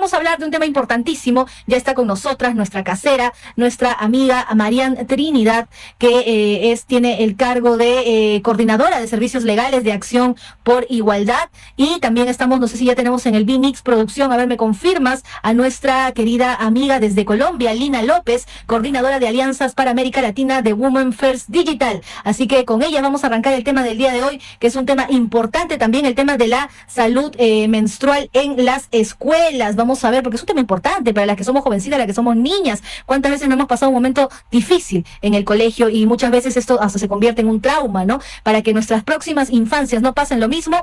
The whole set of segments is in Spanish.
vamos a hablar de un tema importantísimo. Ya está con nosotras nuestra casera, nuestra amiga Marian Trinidad, que tiene el cargo de coordinadora de servicios legales de Acción por Igualdad. Y también estamos, no sé si ya tenemos en el B-Mix Producción, a ver, me confirmas, a nuestra querida amiga desde Colombia, Lina López, coordinadora de alianzas para América Latina de Women First Digital. Así que con ella vamos a arrancar el tema del día de hoy, que es un tema importante también, el tema de la salud menstrual en las escuelas. Vamos a ver, porque es un tema importante para las que somos jovencitas, las que somos niñas. ¿Cuántas veces no hemos pasado un momento difícil en el colegio? Y muchas veces esto hasta se convierte en un trauma, ¿no? Para que nuestras próximas infancias no pasen lo mismo,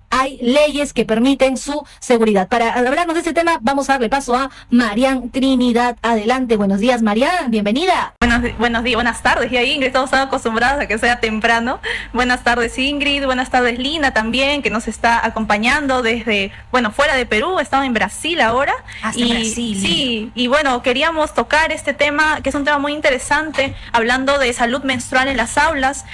hay leyes que permiten su seguridad. Para hablarnos de este tema, vamos a darle paso a Marian Trinidad. Adelante, buenos días, Marian, bienvenida. Buenos días, buenas tardes, ya Ingrid, estamos acostumbrados a que sea temprano. Buenas tardes, Ingrid, buenas tardes, Lina, también, que nos está acompañando desde, fuera de Perú, estamos en Brasil ahora. Hasta Brasil. Sí, y queríamos tocar este tema, que es un tema muy interesante, hablando de salud menstrual en las aulas.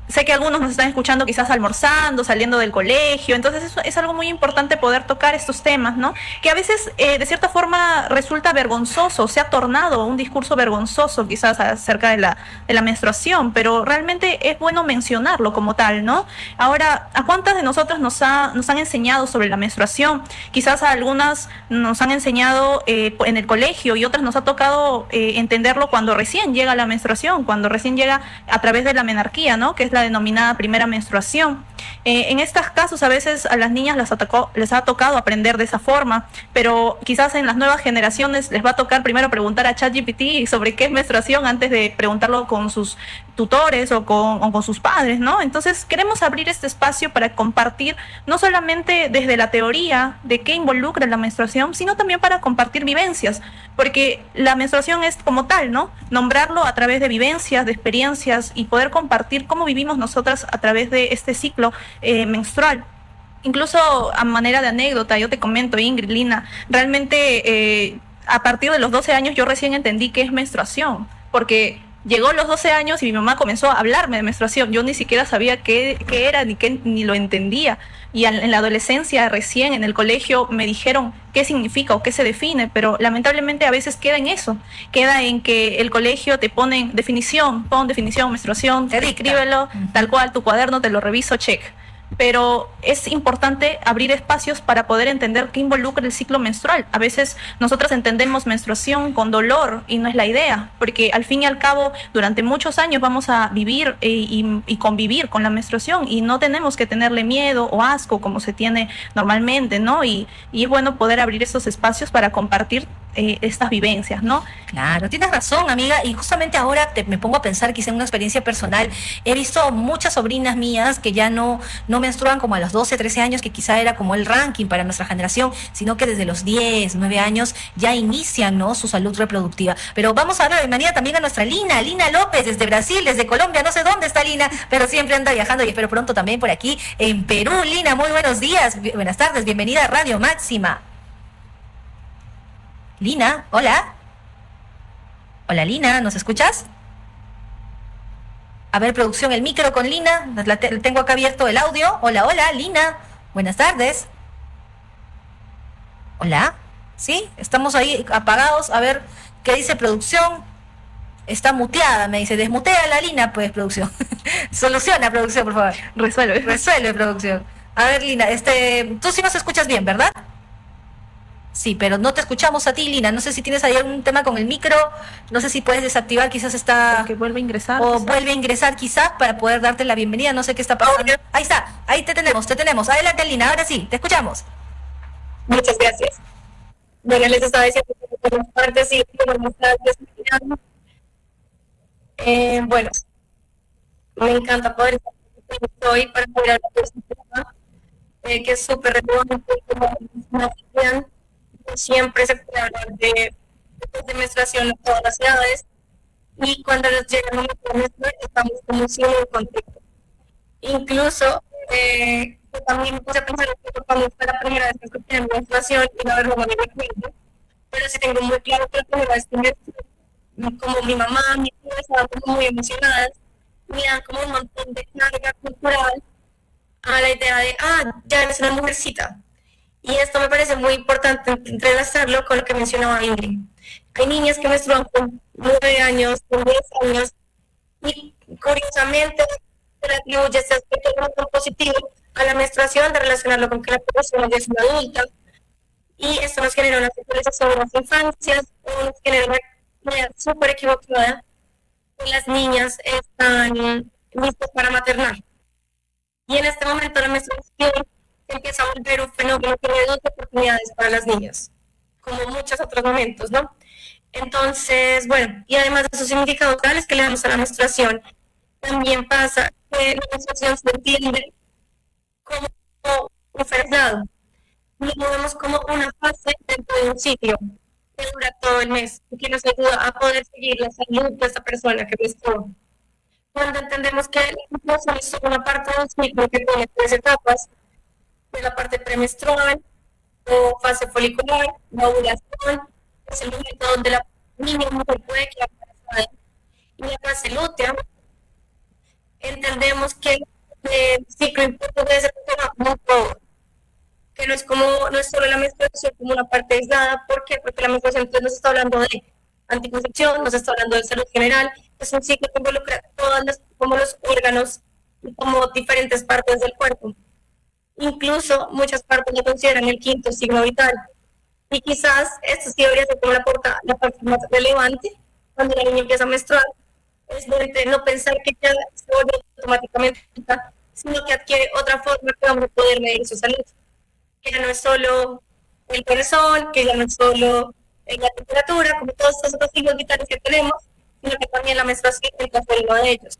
Sé que algunos nos están escuchando quizás almorzando, saliendo del colegio, entonces es algo muy importante poder tocar estos temas, ¿no? Que a veces, de cierta forma, resulta vergonzoso, se ha tornado un discurso vergonzoso quizás acerca de la menstruación, pero realmente es bueno mencionarlo como tal, ¿no? Ahora, ¿a cuántas de nosotras nos han enseñado sobre la menstruación? Quizás a algunas nos han enseñado en el colegio y otras nos ha tocado entenderlo cuando recién llega la menstruación, cuando recién llega a través de la menarquía, ¿no? Que es la denominada primera menstruación. En estos casos a veces a las niñas les ha tocado aprender de esa forma, pero quizás en las nuevas generaciones les va a tocar primero preguntar a ChatGPT sobre qué es menstruación antes de preguntarlo con sus tutores o con sus padres, ¿no? Entonces queremos abrir este espacio para compartir no solamente desde la teoría de qué involucra la menstruación, sino también para compartir vivencias, porque la menstruación es como tal, ¿no? Nombrarlo a través de vivencias, de experiencias y poder compartir cómo vivimos nosotras a través de este ciclo menstrual. Incluso a manera de anécdota, yo te comento, Ingrid, Lina, realmente a partir de los 12 años yo recién entendí qué es menstruación, porque llegó los 12 años y mi mamá comenzó a hablarme de menstruación. Yo ni siquiera sabía qué era, ni lo entendía. Y en la adolescencia, recién en el colegio, me dijeron qué significa o qué se define, pero lamentablemente a veces queda en eso. Queda en que el colegio te pon definición, menstruación, escríbelo, tal cual, tu cuaderno, te lo reviso, check. Pero es importante abrir espacios para poder entender qué involucra el ciclo menstrual. A veces nosotras entendemos menstruación con dolor y no es la idea, porque al fin y al cabo durante muchos años vamos a vivir y convivir con la menstruación y no tenemos que tenerle miedo o asco como se tiene normalmente, ¿no? Y es bueno poder abrir estos espacios para compartir estas vivencias, ¿no? Claro, tienes razón, amiga, y justamente ahora me pongo a pensar, quizá en una experiencia personal, he visto muchas sobrinas mías que ya no menstruan como a los 12, 13 años, que quizá era como el ranking para nuestra generación, sino que desde los 10, 9 años ya inician, ¿no?, su salud reproductiva. Pero vamos a dar la bienvenida también a nuestra Lina López, desde Brasil, desde Colombia, no sé dónde está Lina, pero siempre anda viajando y espero pronto también por aquí en Perú. Lina, muy buenos días, buenas tardes, bienvenida a Radio Máxima. Lina, hola. Hola, Lina, ¿nos escuchas? A ver, producción, el micro con Lina. Tengo acá abierto el audio. Hola, Lina. Buenas tardes. Hola. ¿Sí? Estamos ahí apagados. A ver, ¿qué dice producción? Está muteada, me dice. Desmutea la Lina, pues, producción. Soluciona, producción, por favor. Resuelve, producción. A ver, Lina, tú sí nos escuchas bien, ¿verdad? Sí, pero no te escuchamos a ti, Lina. No sé si tienes ahí algún tema con el micro. No sé si puedes desactivar, quizás está... O que vuelva a ingresar. O vuelve a ingresar quizás para poder darte la bienvenida. No sé qué está pasando. Ahí está, ahí te tenemos. Adelante, Lina, ahora sí, te escuchamos. Muchas gracias. Bueno, les estaba diciendo que por las partes sí, buenas tardes. Bueno, me encanta poder estar hoy para poder hablar de este tema, que es súper relevante, como decían. Siempre se puede hablar de menstruación en todas las edades y cuando nos llega el momento de menstruar estamos como sin un contexto. Incluso yo también me puse a pensar que cuando fue la primera vez que escuché menstruación y no haberlo me recuerdo, pero sí tengo muy claro que la primera vez que como mi mamá, mi tía estaban como muy emocionadas, me dan como un montón de carga cultural a la idea de, ya eres una mujercita. Y esto me parece muy importante entrelazarlo con lo que mencionaba Ingrid. Hay niñas que menstruan con 9 años, con 10 años, y curiosamente se le atribuye este aspecto muy positivo a la menstruación, de relacionarlo con que la persona ya es una adulta, y esto nos genera una sexualización de las infancias, o nos genera una idea súper equivocada que las niñas están listas para maternar. Y en este momento la menstruación se empieza a volver un fenómeno que le da oportunidades para las niñas, como muchos otros momentos, ¿no? Entonces, bueno, y además de esos significados reales que le damos a la menstruación, también pasa que la menstruación se entiende como un feriado. Lo vemos como una fase dentro de un ciclo que dura todo el mes y que nos ayuda a poder seguir la salud de esa persona que menstrua. Cuando entendemos que la menstruación es solo una parte de un ciclo que tiene 3 etapas, de la parte premenstrual, o fase folicular, la ovulación, es el momento donde la niña o mujer puede quedar embarazada, y la fase lútea, entendemos que el ciclo importante debe ser muy todo, que no es solo la menstruación como una parte aislada. ¿Por qué? Porque la menstruación entonces nos está hablando de anticoncepción, nos está hablando de salud general, es un ciclo que involucra todos los órganos y como diferentes partes del cuerpo. Incluso muchas partes lo consideran el quinto signo vital. Y quizás esto sí debería ser como la parte más relevante cuando la niña empieza a menstruar. Es no pensar que ya se vuelve automáticamente, sino que adquiere otra forma que vamos a poder medir su salud. Que ya no es solo el corazón, que ya no es solo la temperatura, como todos estos otros signos vitales que tenemos, sino que también la menstruación entra por uno de ellos.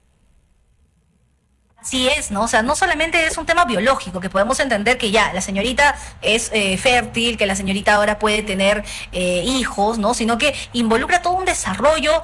Así es, ¿no? O sea, no solamente es un tema biológico, que podemos entender que ya la señorita es fértil, que la señorita ahora puede tener hijos, ¿no? Sino que involucra todo un desarrollo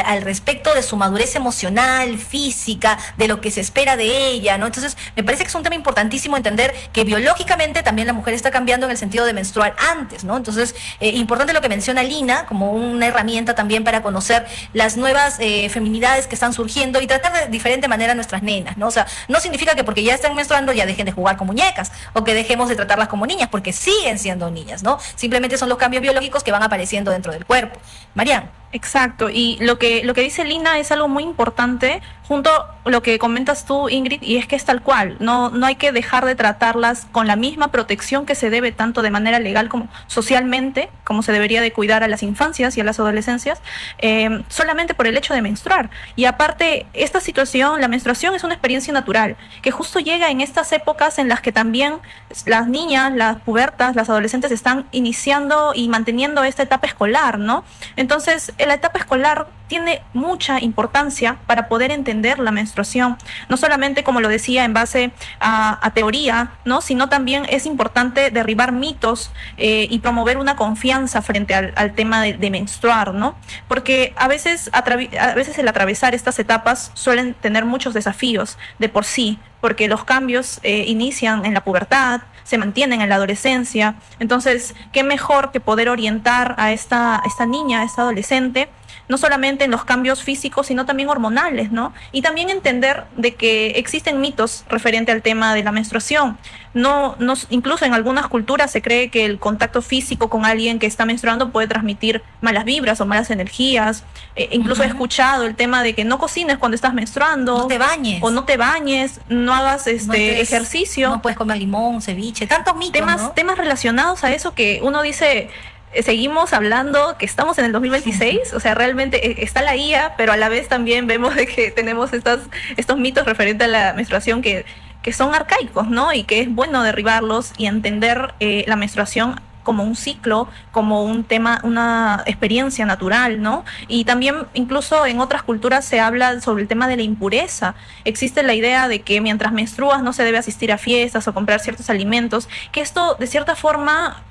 al respecto de su madurez emocional, física, de lo que se espera de ella, ¿no? Entonces, me parece que es un tema importantísimo entender que biológicamente también la mujer está cambiando en el sentido de menstruar antes, ¿no? Entonces, importante lo que menciona Lina, como una herramienta también para conocer las nuevas feminidades que están surgiendo y tratar de diferente manera a nuestras nenas, ¿no? O sea, no significa que porque ya están menstruando ya dejen de jugar con muñecas o que dejemos de tratarlas como niñas, porque siguen siendo niñas, ¿no? Simplemente son los cambios biológicos que van apareciendo dentro del cuerpo. Marian. Exacto, y lo que dice Lina es algo muy importante, junto a lo que comentas tú, Ingrid, y es que es tal cual, no hay que dejar de tratarlas con la misma protección que se debe tanto de manera legal como socialmente, como se debería de cuidar a las infancias y a las adolescencias, solamente por el hecho de menstruar. Y aparte, esta situación, la menstruación es una experiencia natural, que justo llega en estas épocas en las que también las niñas, las pubertas, las adolescentes están iniciando y manteniendo esta etapa escolar, ¿no? Entonces, la etapa escolar tiene mucha importancia para poder entender la menstruación, no solamente, como lo decía, en base a teoría, ¿no? Sino también es importante derribar mitos y promover una confianza frente al tema de menstruar, ¿no? Porque a veces el atravesar estas etapas suelen tener muchos desafíos de por sí, porque los cambios inician en la pubertad, se mantienen en la adolescencia. Entonces, qué mejor que poder orientar a esta niña, a esta adolescente, no solamente en los cambios físicos, sino también hormonales, ¿no? Y también entender de que existen mitos referente al tema de la menstruación. Incluso en algunas culturas se cree que el contacto físico con alguien que está menstruando puede transmitir malas vibras o malas energías. Incluso he escuchado el tema de que no cocines cuando estás menstruando. No te bañes. O no te bañes, no hagas ejercicio. No puedes comer limón, ceviche, tantos mitos, temas relacionados a eso que uno dice... Seguimos hablando que estamos en el 2026, o sea, realmente está la IA, pero a la vez también vemos de que tenemos estos mitos referentes a la menstruación que son arcaicos, ¿no? Y que es bueno derribarlos y entender la menstruación como un ciclo, como un tema, una experiencia natural, ¿no? Y también incluso en otras culturas se habla sobre el tema de la impureza. Existe la idea de que mientras menstruas no se debe asistir a fiestas o comprar ciertos alimentos, que esto de cierta forma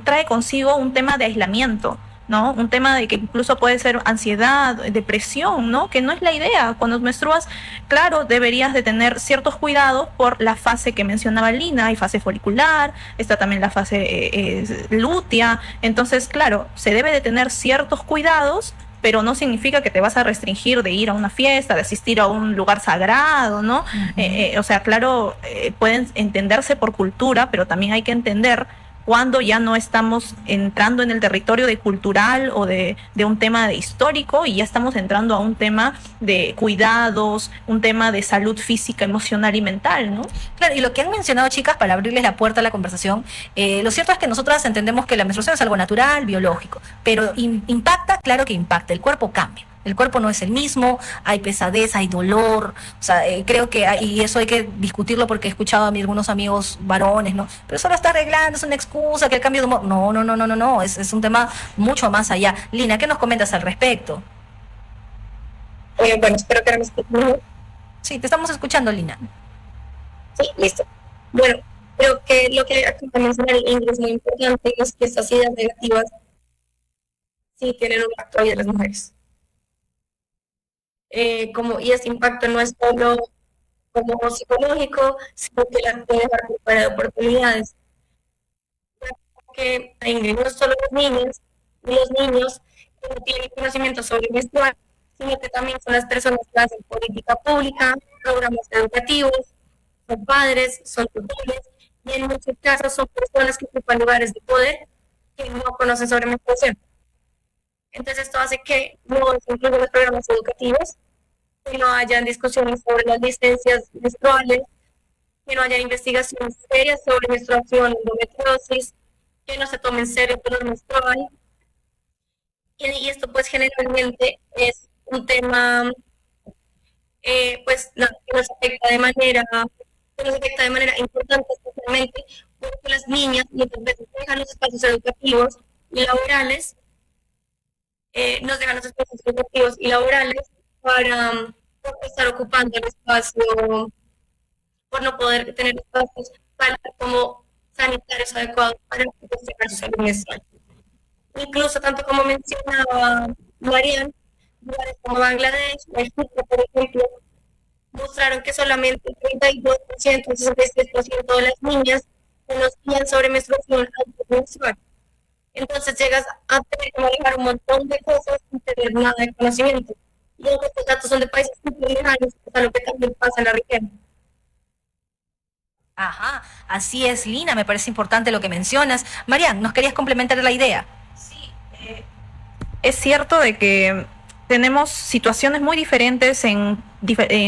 trae consigo un tema de aislamiento, ¿no? Un tema de que incluso puede ser ansiedad, depresión, ¿no? Que no es la idea. Cuando menstruas, claro, deberías de tener ciertos cuidados por la fase que mencionaba Lina. Hay fase folicular, está también la fase lútea. Entonces, claro, se debe de tener ciertos cuidados, pero no significa que te vas a restringir de ir a una fiesta, de asistir a un lugar sagrado, ¿no? O sea, claro, pueden entenderse por cultura, pero también hay que entender cuando ya no estamos entrando en el territorio de cultural o de un tema de histórico y ya estamos entrando a un tema de cuidados, un tema de salud física, emocional y mental, ¿no? Claro, y lo que han mencionado, chicas, para abrirles la puerta a la conversación, lo cierto es que nosotras entendemos que la menstruación es algo natural, biológico, pero impacta, claro que impacta, el cuerpo cambia. El cuerpo no es el mismo, hay pesadez, hay dolor, o sea, creo que y eso hay que discutirlo porque he escuchado a algunos amigos varones, ¿no? Pero eso lo está arreglando, es una excusa, que el cambio de humor. No, no, no, no, no, no, es un tema mucho más allá. Lina, ¿qué nos comentas al respecto? Bueno, espero que ahora me escuchen mejor. Sí, te estamos escuchando, Lina. Sí, listo. Bueno, creo que lo que acaba de mencionar Ingrid es muy importante, es que estas ideas negativas sí tienen un impacto en las mujeres. Y ese impacto no es solo como psicológico, sino que las puede dejar fuera de oportunidades. Que no solo los niños y los niños que no tienen conocimiento sobre menstruación, sino que también son las personas que hacen política pública, programas educativos, son padres, son tutores, y en muchos casos son personas que ocupan lugares de poder que no conocen sobre menstruación. Entonces esto hace que no se incluyan los programas educativos, que no hayan discusiones sobre las licencias menstruales, que no haya investigaciones serias sobre menstruación, endometriosis, que no se tome en serio el dolor menstrual. Y esto pues generalmente es un tema pues no, que nos afecta de manera importante, especialmente porque las niñas muchas veces dejan los espacios educativos y laborales, nos dejan los espacios educativos y laborales para estar ocupando el espacio, por no poder tener espacios como sanitarios adecuados para proteger su salud menstrual. Incluso, tanto como mencionaba Marian, lugares como Bangladesh o Egipto, por ejemplo, mostraron que solamente el 32% o 63% de las niñas conocían sobre menstruación menstrual. Entonces llegas a tener que manejar un montón de cosas sin tener nada de conocimiento. Y aunque estos datos son de países muy lejanos, es algo que también pasa en la región. Ajá, así es, Lina, me parece importante lo que mencionas. Marian, ¿nos querías complementar la idea? Sí, es cierto de que tenemos situaciones muy diferentes en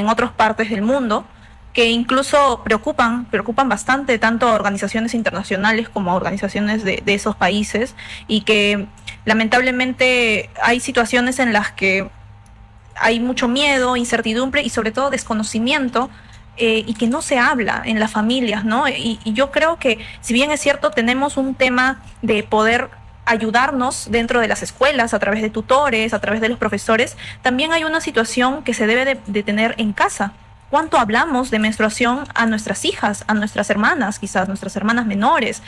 otras partes del mundo que incluso preocupan bastante tanto a organizaciones internacionales como a organizaciones de esos países, y que lamentablemente hay situaciones en las que hay mucho miedo, incertidumbre y sobre todo desconocimiento, y que no se habla en las familias, ¿no? Y yo creo que, si bien es cierto, tenemos un tema de poder ayudarnos dentro de las escuelas, a través de tutores, a través de los profesores, también hay una situación que se debe de tener en casa. ¿Cuánto hablamos de menstruación a nuestras hijas, a nuestras hermanas, quizás nuestras hermanas menores?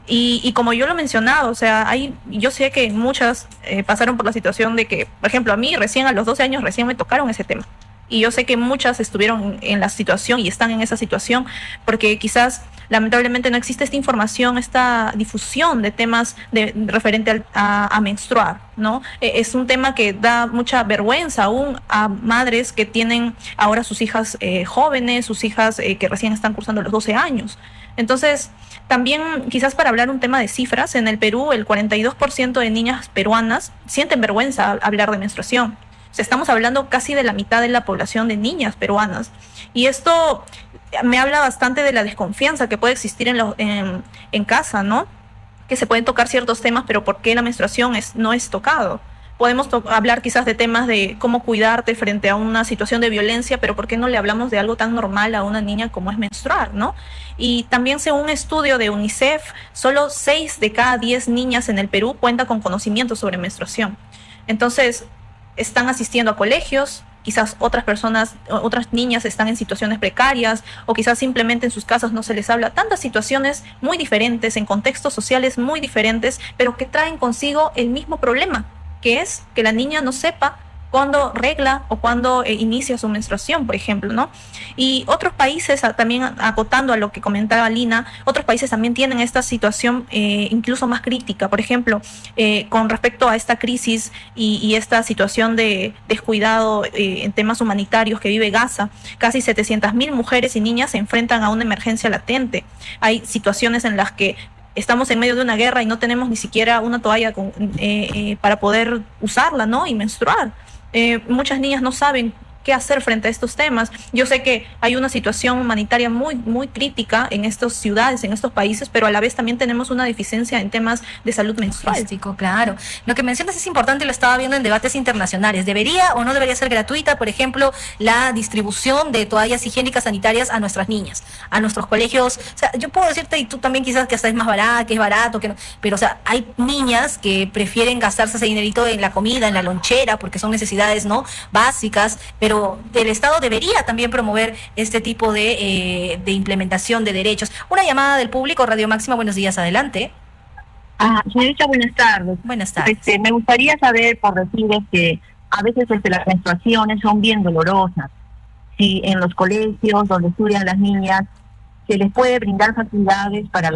Y como yo lo he mencionado, o sea, yo sé que muchas pasaron por la situación de que, por ejemplo, a mí recién a los 12 años recién me tocaron ese tema. Y yo sé que muchas estuvieron en la situación y están en esa situación porque quizás lamentablemente no existe esta información, esta difusión de temas referente a menstruar, ¿no? Es un tema que da mucha vergüenza aún a madres que tienen ahora sus hijas jóvenes, sus hijas que recién están cursando los 12 años. Entonces, también quizás para hablar un tema de cifras, en el Perú el 42% de niñas peruanas sienten vergüenza al hablar de menstruación. O sea, estamos hablando casi de la mitad de la población de niñas peruanas. Y esto me habla bastante de la desconfianza que puede existir en casa, ¿no? Que se pueden tocar ciertos temas, pero ¿por qué la menstruación no es tocado? Podemos hablar quizás de temas de cómo cuidarte frente a una situación de violencia, pero ¿por qué no le hablamos de algo tan normal a una niña como es menstruar, ¿no? Y también, según un estudio de UNICEF, solo 6 de cada 10 niñas en el Perú cuentan con conocimiento sobre menstruación. Entonces, están asistiendo a colegios, quizás otras niñas están en situaciones precarias, o quizás simplemente en sus casas no se les habla. Tantas situaciones muy diferentes, en contextos sociales muy diferentes, pero que traen consigo el mismo problema, que es que la niña no sepa cuándo regla o cuándo inicia su menstruación, por ejemplo, ¿no? Y otros países, también acotando a lo que comentaba Lina, otros países también tienen esta situación incluso más crítica. Por ejemplo, con respecto a esta crisis y esta situación de descuidado en temas humanitarios que vive Gaza, casi 700.000 mujeres y niñas se enfrentan a una emergencia latente. Hay situaciones en las que estamos en medio de una guerra y no tenemos ni siquiera una toalla para poder usarla, ¿no? Y menstruar. Muchas niñas no saben qué hacer frente a estos temas. Yo sé que hay una situación humanitaria muy crítica en estas ciudades, en estos países, pero a la vez también tenemos una deficiencia en temas de salud menstrual. Logístico, claro. Lo que mencionas es importante, lo estaba viendo en debates internacionales. ¿Debería o no debería ser gratuita, por ejemplo, la distribución de toallas higiénicas sanitarias a nuestras niñas, a nuestros colegios? O sea, yo puedo decirte, y tú también quizás que hasta es más barato, que es barato, que no, pero o sea, hay niñas que prefieren gastarse ese dinerito en la comida, en la lonchera, porque son necesidades, ¿no?, básicas, pero el Estado debería también promover este tipo de implementación de derechos. Una llamada del público, Radio Máxima, buenos días, adelante. Señorita, buenas tardes. Buenas tardes. Me gustaría saber, por decir, que a veces las menstruaciones son bien dolorosas. Si en los colegios donde estudian las niñas se les puede brindar facilidades para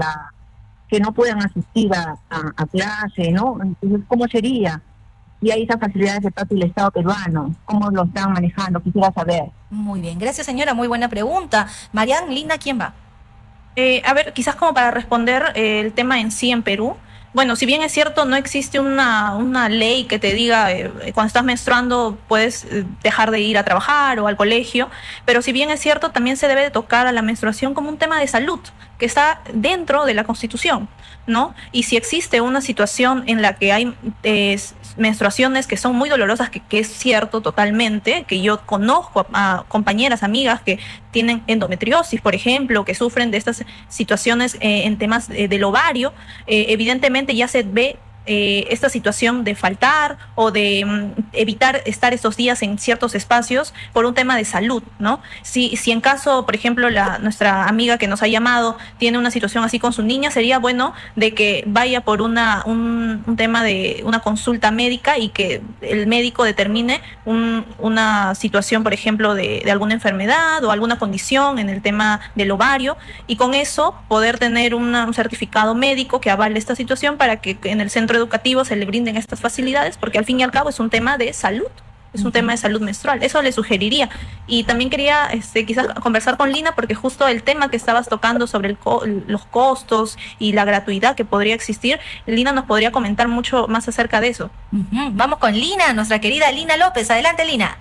que no puedan asistir a clase, ¿no? Entonces, ¿cómo sería? Y hay esas facilidades de parte del Estado peruano. ¿Cómo lo están manejando? Quisiera saber. Muy bien, gracias señora, muy buena pregunta. Marian, Lina, ¿quién va? A ver, quizás como para responder el tema en sí en Perú. Bueno, si bien es cierto, no existe una ley que te diga cuando estás menstruando puedes dejar de ir a trabajar o al colegio, pero si bien es cierto, también se debe de tocar a la menstruación como un tema de salud, que está dentro de la Constitución, ¿no? Y si existe una situación en la que hay menstruaciones que son muy dolorosas, que es cierto totalmente, que yo conozco a compañeras, amigas que tienen endometriosis, por ejemplo, que sufren de estas situaciones en temas del ovario, evidentemente ya se ve esta situación de faltar o de evitar estar estos días en ciertos espacios por un tema de salud, ¿no? Si en caso, por ejemplo, nuestra amiga que nos ha llamado tiene una situación así con su niña, sería bueno de que vaya por un tema de una consulta médica y que el médico determine una situación, por ejemplo, de alguna enfermedad o alguna condición en el tema del ovario, y con eso poder tener un certificado médico que avale esta situación para que en el centro educativo se le brinden estas facilidades, porque al fin y al cabo es un tema de salud, es un tema de salud menstrual. Eso le sugeriría. Y también quería quizás conversar con Lina, porque justo el tema que estabas tocando sobre los costos y la gratuidad que podría existir, Lina nos podría comentar mucho más acerca de eso. Vamos con Lina, nuestra querida Lina López. Adelante, Lina.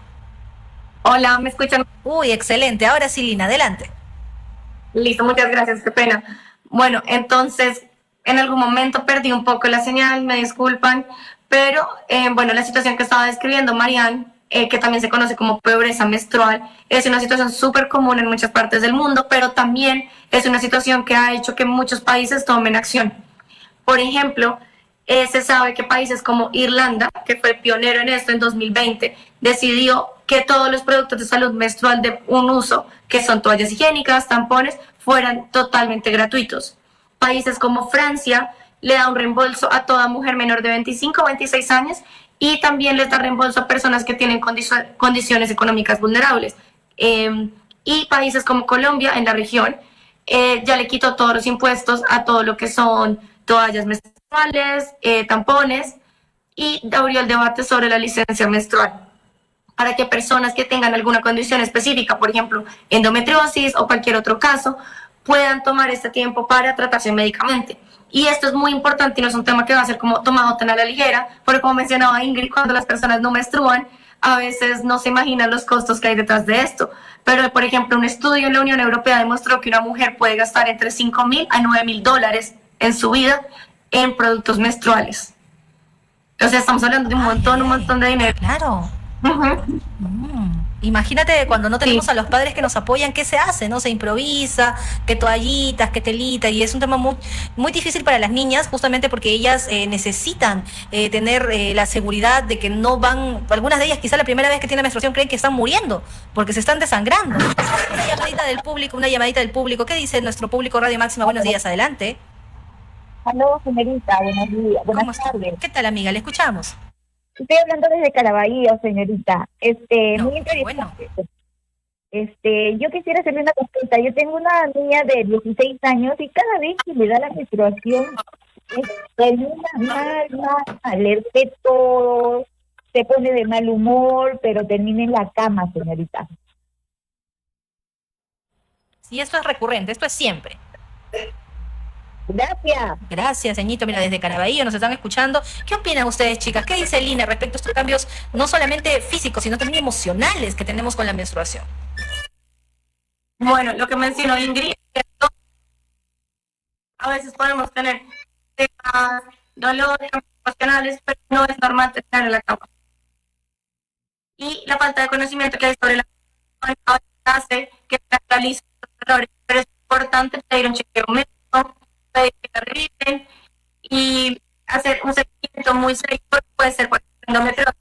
Hola, ¿me escuchan? Uy, excelente. Ahora sí, Lina, adelante. Listo, muchas gracias, qué pena. Bueno, entonces, en algún momento perdí un poco la señal, me disculpan, pero bueno, la situación que estaba describiendo Marian, que también se conoce como pobreza menstrual, es una situación súper común en muchas partes del mundo, pero también es una situación que ha hecho que muchos países tomen acción. Por ejemplo, se sabe que países como Irlanda, que fue pionero en esto en 2020, decidió que todos los productos de salud menstrual de un uso, que son toallas higiénicas, tampones, fueran totalmente gratuitos. Países como Francia le da un reembolso a toda mujer menor de 25 o 26 años y también les da reembolso a personas que tienen condiciones económicas vulnerables. Y países como Colombia, en la región, ya le quitó todos los impuestos a todo lo que son toallas menstruales, tampones, y abrió el debate sobre la licencia menstrual para que personas que tengan alguna condición específica, por ejemplo, endometriosis o cualquier otro caso, puedan tomar este tiempo para tratarse médicamente. Y esto es muy importante y no es un tema que va a ser como tomado tan a la ligera, porque como mencionaba Ingrid, cuando las personas no menstruan, a veces no se imaginan los costos que hay detrás de esto. Pero, por ejemplo, un estudio en la Unión Europea demostró que una mujer puede gastar entre $5,000 a $9,000 en su vida en productos menstruales. O sea, estamos hablando de un montón de dinero. Claro. Imagínate cuando no tenemos a los padres que nos apoyan, ¿qué se hace? ¿No? Se improvisa, que toallitas, que telita, y es un tema muy difícil para las niñas, justamente porque ellas necesitan tener la seguridad de que no van, algunas de ellas quizá la primera vez que tienen menstruación creen que están muriendo, porque se están desangrando. Una llamadita del público, ¿qué dice nuestro público Radio Máxima? Buenos días, adelante. Aló, señorita, buenos días, buenas tardes. ¿Qué tal, amiga? Le escuchamos. Estoy hablando desde Caraballo, señorita. Muy interesante. Bueno. Yo quisiera hacerle una consulta. Yo tengo una niña de 16 años y cada vez que le da la menstruación termina mal, le todo, se pone de mal humor, pero termina en la cama, señorita. Sí, esto es recurrente, esto es siempre. Gracias. Gracias, Ñito. Mira, desde Caraballo nos están escuchando. ¿Qué opinan ustedes, chicas? ¿Qué dice Lina respecto a estos cambios no solamente físicos, sino también emocionales que tenemos con la menstruación? Bueno, lo que mencionó Ingrid, a veces podemos tener dolores emocionales, pero no es normal tener en la cama. Y la falta de conocimiento que hay sobre la hace que se realicen los errores, pero es importante pedir un chequeo médico, pedir que la revisen y hacer un seguimiento muy serio, puede ser por endometriosis.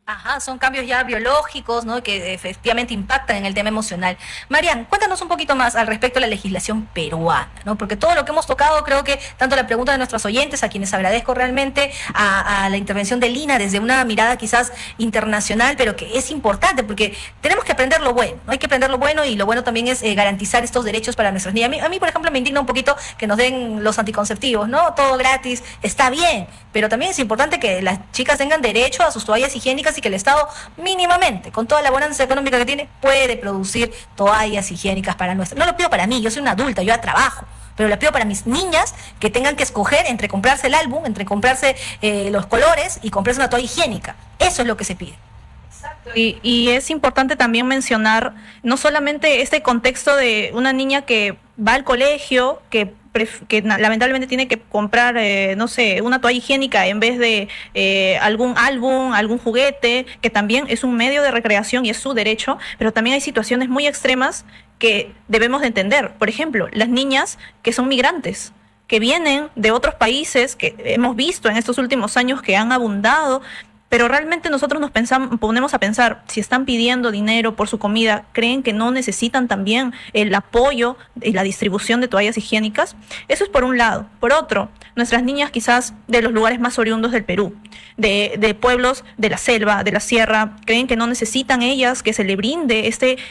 Ajá, son cambios ya biológicos, ¿no? Que efectivamente impactan en el tema emocional. Marian, cuéntanos un poquito más al respecto de la legislación peruana, ¿no? Porque todo lo que hemos tocado, creo que tanto la pregunta de nuestros oyentes, a quienes agradezco realmente, a la intervención de Lina desde una mirada quizás internacional, pero que es importante porque tenemos que aprender lo bueno, ¿no? Hay que aprender lo bueno y lo bueno también es garantizar estos derechos para nuestras niñas. A mí, por ejemplo, me indigna un poquito que nos den los anticonceptivos, ¿no? Todo gratis, está bien, pero también es importante que las chicas tengan derecho a sus toallas higiénicas y que el Estado mínimamente, con toda la bonanza económica que tiene, puede producir toallas higiénicas para nuestras. No lo pido para mí, yo soy una adulta, yo ya trabajo, pero lo pido para mis niñas que tengan que escoger entre comprarse el álbum, entre comprarse los colores y comprarse una toalla higiénica. Eso es lo que se pide. Y es importante también mencionar no solamente este contexto de una niña que va al colegio, que lamentablemente tiene que comprar, no sé, una toalla higiénica en vez de algún álbum, algún juguete, que también es un medio de recreación y es su derecho, pero también hay situaciones muy extremas que debemos de entender. Por ejemplo, las niñas que son migrantes, que vienen de otros países, que hemos visto en estos últimos años que han abundado, pero realmente nosotros nos ponemos a pensar, si están pidiendo dinero por su comida, ¿creen que no necesitan también el apoyo y la distribución de toallas higiénicas? Eso es por un lado. Por otro, nuestras niñas quizás de los lugares más oriundos del Perú, de pueblos de la selva, de la sierra, ¿creen que no necesitan ellas que se le brinde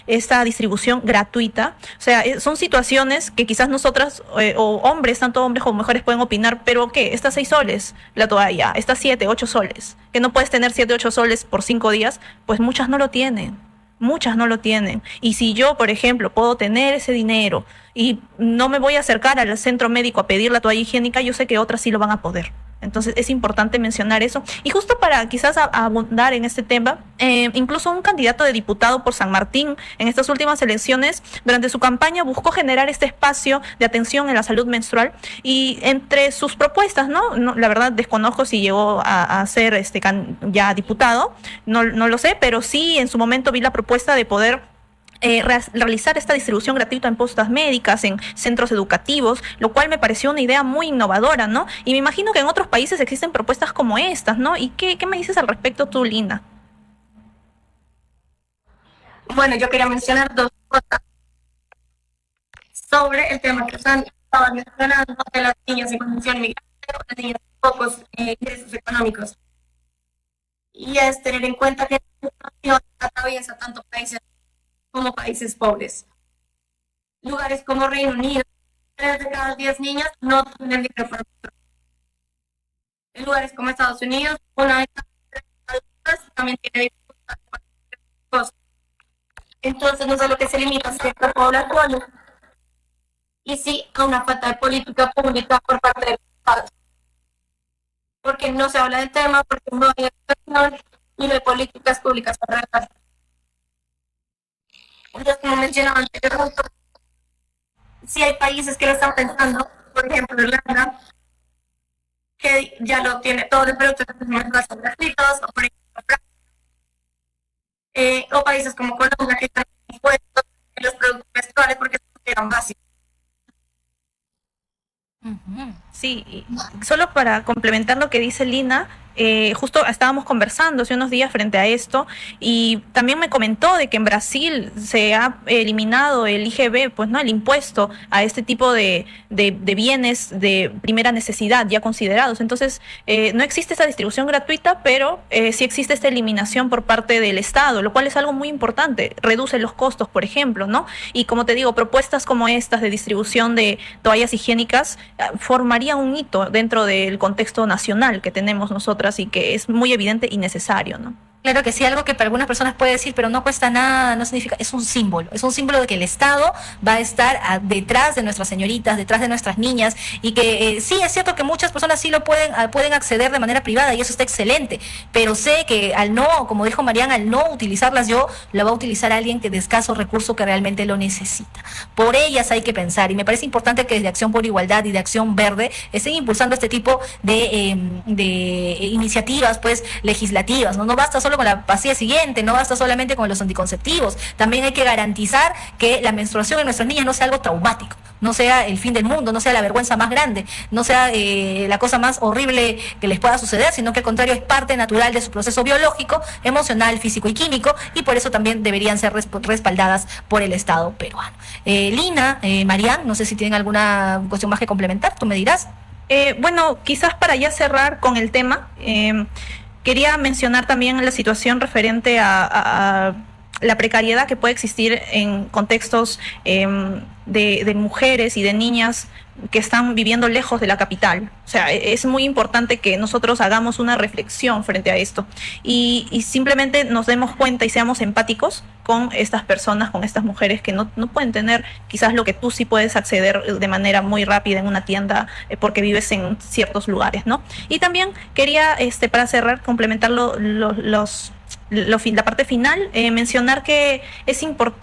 esta distribución gratuita? O sea, son situaciones que quizás nosotras, o hombres, tanto hombres como mujeres pueden opinar, pero ¿qué? Estas 6 soles la toalla, estas 7, 8 soles, que no puedes tener 7, 8 soles por 5 días, pues muchas no lo tienen. Muchas no lo tienen. Y si yo, por ejemplo, puedo tener ese dinero y no me voy a acercar al centro médico a pedir la toalla higiénica, yo sé que otras sí lo van a poder. Entonces es importante mencionar eso. Y justo para quizás abundar en este tema, incluso un candidato de diputado por San Martín en estas últimas elecciones, durante su campaña buscó generar este espacio de atención en la salud menstrual y entre sus propuestas, ¿no? La verdad desconozco si llegó a ser ya diputado, no lo sé, pero sí en su momento vi la propuesta de poder realizar esta distribución gratuita en postas médicas, en centros educativos, lo cual me pareció una idea muy innovadora, ¿no? Y me imagino que en otros países existen propuestas como estas, ¿no? ¿Y qué me dices al respecto tú, Lina? Bueno, yo quería mencionar 2 cosas sobre el tema que estaban mencionando de las niñas en condición migrante o las niñas con pocos ingresos económicos. Y es tener en cuenta que la situación atraviesa tanto países como países pobres. Lugares como Reino Unido, 3 de cada 10 niñas no tienen dinero para menstruar. En lugares como Estados Unidos, 1 de cada 3 adultas también tiene dificultades para hacer cosas. Entonces no solo que se limita a ciertas poblaciones, y sí a una falta de política pública por parte de los estados. Porque no se habla del tema, porque no hay educación y no hay políticas públicas para tratar. Entonces, como mencionaba anteriormente, sí hay países que lo están pensando, por ejemplo Irlanda, que ya lo tiene todo el producto de los gratuitos, o por ejemplo o países como Colombia que están impuestos en los productos menstruales porque se consideran básicos. Sí, y solo para complementar lo que dice Lina, justo estábamos conversando hace unos días frente a esto y también me comentó de que en Brasil se ha eliminado el IGB, pues no, el impuesto a este tipo de bienes de primera necesidad ya considerados. Entonces, no existe esta distribución gratuita, pero sí existe esta eliminación por parte del Estado, lo cual es algo muy importante, reduce los costos, por ejemplo, ¿no? Y como te digo, propuestas como estas de distribución de toallas higiénicas formaría un hito dentro del contexto nacional que tenemos nosotras y que es muy evidente y necesario, ¿no? Claro que sí, algo que para algunas personas puede decir, pero no cuesta nada, no significa, es un símbolo de que el Estado va a estar detrás de nuestras señoritas, detrás de nuestras niñas, y que sí, es cierto que muchas personas sí lo pueden acceder de manera privada, y eso está excelente, pero sé que al no, como dijo Mariana, al no utilizarlas yo, la va a utilizar alguien que de escaso recurso que realmente lo necesita. Por ellas hay que pensar, y me parece importante que desde Acción por Igualdad y de Acción Verde estén impulsando este tipo de iniciativas, pues, legislativas, ¿no? No basta solo con la pastilla siguiente, no basta solamente con los anticonceptivos, también hay que garantizar que la menstruación en nuestras niñas no sea algo traumático, no sea el fin del mundo, no sea la vergüenza más grande, no sea la cosa más horrible que les pueda suceder, sino que al contrario es parte natural de su proceso biológico, emocional, físico y químico, y por eso también deberían ser respaldadas por el Estado peruano. Lina, Marian, no sé si tienen alguna cuestión más que complementar, tú me dirás. Bueno, quizás para ya cerrar con el tema, quería mencionar también la situación referente a la precariedad que puede existir en contextos de mujeres y de niñas que están viviendo lejos de la capital. O sea, es muy importante que nosotros hagamos una reflexión frente a esto y simplemente nos demos cuenta y seamos empáticos con estas personas, con estas mujeres que no pueden tener quizás lo que tú sí puedes acceder de manera muy rápida en una tienda porque vives en ciertos lugares, ¿no? Y también quería, para cerrar, complementar la parte final, mencionar que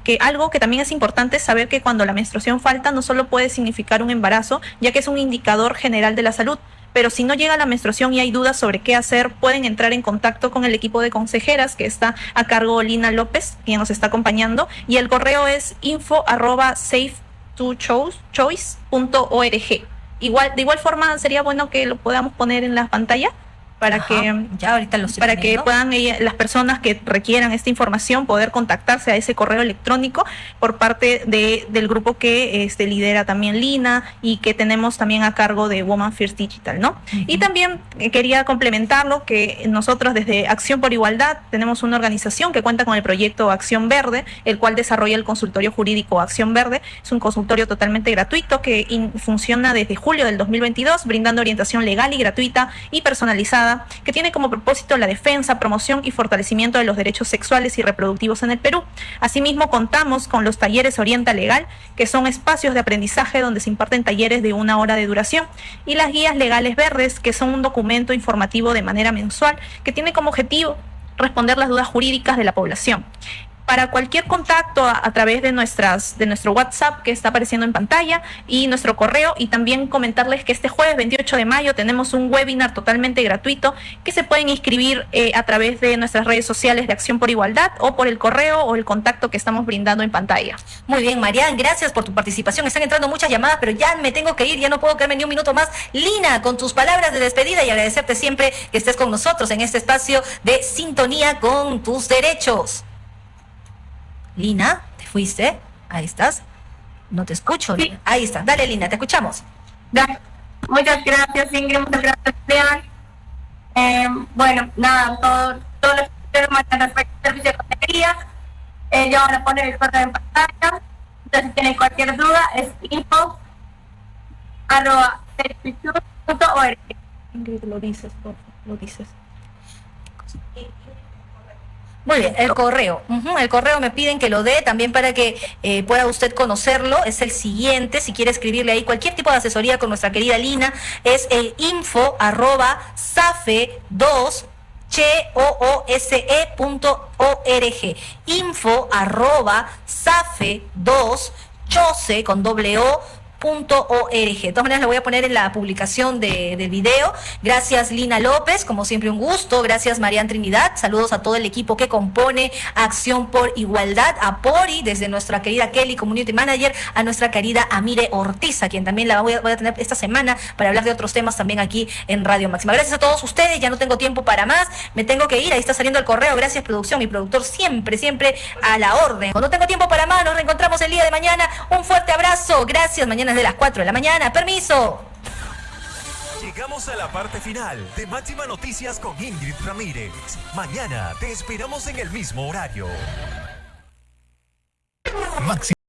que algo que también es importante es saber que cuando la menstruación falta no solo puede significar un embarazo, ya que es un indicador general de la salud, pero si no llega la menstruación y hay dudas sobre qué hacer, pueden entrar en contacto con el equipo de consejeras que está a cargo Lina López, quien nos está acompañando, y el correo es info@safe2choice.org. De igual forma sería bueno que lo podamos poner en la pantalla para que ya ahorita para que puedan las personas que requieran esta información poder contactarse a ese correo electrónico por parte del grupo que lidera también Lina y que tenemos también a cargo de Women First Digital, ¿no? Y también quería complementarlo que nosotros desde Acción por Igualdad tenemos una organización que cuenta con el proyecto Acción Verde, el cual desarrolla el consultorio jurídico Acción Verde. Es un consultorio totalmente gratuito que funciona desde julio del 2022, brindando orientación legal y gratuita y personalizada, que tiene como propósito la defensa, promoción y fortalecimiento de los derechos sexuales y reproductivos en el Perú. Asimismo, contamos con los talleres Orienta Legal, que son espacios de aprendizaje donde se imparten talleres de 1 hora de duración, y las guías legales verdes, que son un documento informativo de manera mensual que tiene como objetivo responder las dudas jurídicas de la población. Para cualquier contacto a través de nuestro WhatsApp que está apareciendo en pantalla y nuestro correo, y también comentarles que este jueves 28 de mayo tenemos un webinar totalmente gratuito que se pueden inscribir a través de nuestras redes sociales de Acción por Igualdad o por el correo o el contacto que estamos brindando en pantalla. Muy bien, Marian, gracias por tu participación. Están entrando muchas llamadas, pero ya me tengo que ir, ya no puedo quedarme ni un minuto más. Lina, con tus palabras de despedida y agradecerte siempre que estés con nosotros en este espacio de sintonía con tus derechos. Lina, ¿te fuiste? Ahí estás. No te escucho. Sí. Ahí está. Dale, Lina, te escuchamos. Muchas gracias, Ingrid. Muchas gracias, Leon. Bueno, nada, todo lo que respecto al servicio de consejería, ya van a poner el correo en pantalla. Entonces, si tienen cualquier duda, es info@servicios.org. Ingrid, lo dices. Muy bien, el correo. El correo me piden que lo dé también para que pueda usted conocerlo. Es el siguiente, si quiere escribirle ahí cualquier tipo de asesoría con nuestra querida Lina, es el info@safe2choose.org. info@safe2chouse con doble O .org. De todas maneras lo voy a poner en la publicación del video. Gracias, Lina López, como siempre un gusto. Gracias, Marian Trinidad. Saludos a todo el equipo que compone Acción por Igualdad, a Pori, desde nuestra querida Kelly, Community Manager, a nuestra querida Amire Ortiz, a quien también la voy a tener esta semana para hablar de otros temas también aquí en Radio Máxima. Gracias a todos ustedes, ya no tengo tiempo para más, me tengo que ir, ahí está saliendo el correo. Gracias, producción, mi productor siempre a la orden. Cuando tengo tiempo para más, nos reencontramos el día de mañana. Un fuerte abrazo, gracias. Mañana es de las 4 de la mañana. Permiso. Llegamos a la parte final de Máxima Noticias con Ingrid Ramírez. Mañana te esperamos en el mismo horario. Máxima.